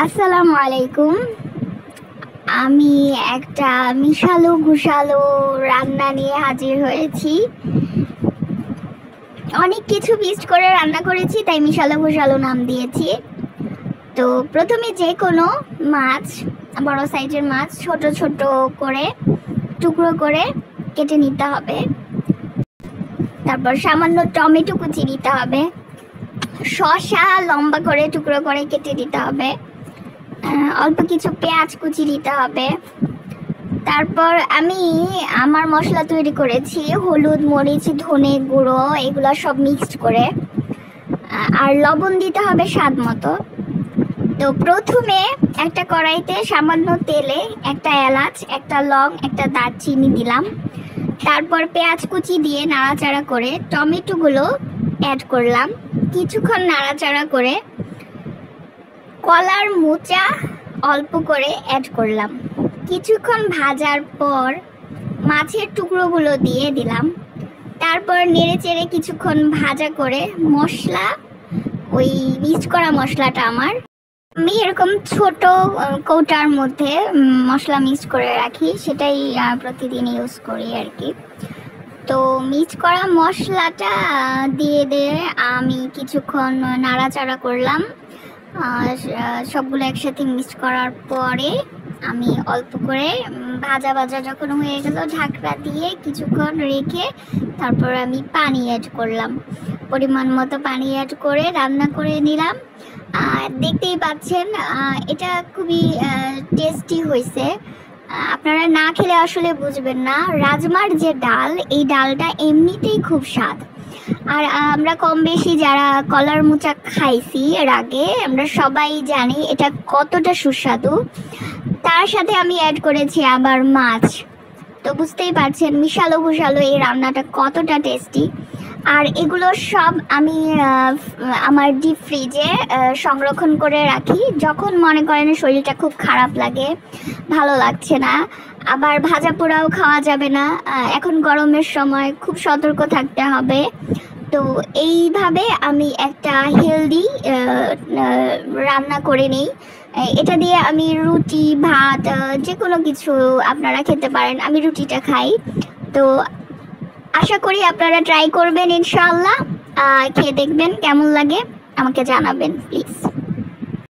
আসসালামু আলাইকুম। আমি একটা মিশালো ঘুষালো রান্না নিয়ে হাজির হয়েছি। অনেক কিছু মিক্সড করে রান্না করেছি, তাই মিশালো ঘুষালো নাম দিয়েছি। তো প্রথমে যে কোনো মাছ, বড় সাইজের মাছ ছোট ছোট করে টুকরো করে কেটে নিতে হবে। তারপর সামান্য টমেটো কুচি দিতে হবে, শসা লম্বা করে টুকরো করে কেটে দিতে হবে, অল্প কিছু পেঁয়াজ কুচি দিতে হবে। তারপর আমি আমার মশলা তৈরি করেছি, হলুদ, মরিচ, ধনে গুঁড়ো, এগুলো সব মিক্সড করে, আর লবণ দিতে হবে স্বাদ মতো। তো প্রথমে একটা কড়াইতে সামান্য তেলে একটা এলাচ, একটা লং, একটা দারচিনি দিলাম। তারপর পেঁয়াজ কুচি দিয়ে নাড়াচাড়া করে টমেটোগুলো অ্যাড করলাম। কিছুক্ষণ নাড়াচাড়া করে কলার মোচা অল্প করে অ্যাড করলাম। কিছুক্ষণ ভাজার পর মাছের টুকরোগুলো দিয়ে দিলাম। তারপর নেড়ে চেড়ে কিছুক্ষণ ভাজা করে মশলা, ওই মিক্সড করা মশলাটা আমি এরকম ছোট কৌটার মধ্যে মশলা মিক্স করে রাখি, সেটাই প্রতিদিন ইউজ করি আর কি। তো মিক্স করা মশলাটা দিয়ে আমি কিছুক্ষণ নাড়াচাড়া করলাম। সবগুলো একসাথে মিক্স করার পরে আমি অল্প করে ভাজা ভাজা যখন হয়ে গেল ঢাকনা দিয়ে কিছুক্ষণ রেখে তারপর আমি পানি অ্যাড করলাম। পরিমাণ মতো পানি অ্যাড করে রান্না করে নিলাম। দেখতেই পাচ্ছেন এটা খুবই টেস্টি হয়েছে। আপনারা না খেলে আসলে বুঝবেন না। রাজমার যে ডাল, এই ডালটা এমনিতেই খুব স্বাদ। আর আমরা কম বেশি যারা কলার মোচা খাইছি এর আগে, আমরা সবাই জানি এটা কতটা সুস্বাদু। তার সাথে আমি অ্যাড করেছি আবার মাছ। তো বুঝতেই পারছেন মিশালো ঘুষালো এই রান্নাটা কতটা টেস্টি। আর এগুলো সব আমি আমার ডিপ ফ্রিজে সংরক্ষণ করে রাখি। যখন মনে করেন শরীরটা খুব খারাপ লাগে, ভালো লাগছে না, আবার ভাজা পোড়াও খাওয়া যাবে না, এখন গরমের সময় খুব সতর্ক থাকতে হবে, তো এইভাবে আমি একটা হেলদি রান্না করে নিই। এটা দিয়ে আমি রুটি, ভাত, যে কোনো কিছু আপনারা খেতে পারেন। আমি রুটিটা খাই। তো আশা করি আপনারা ট্রাই করবেন ইনশাআল্লাহ। খেয়ে দেখবেন কেমন লাগে, আমাকে জানাবেন প্লিজ।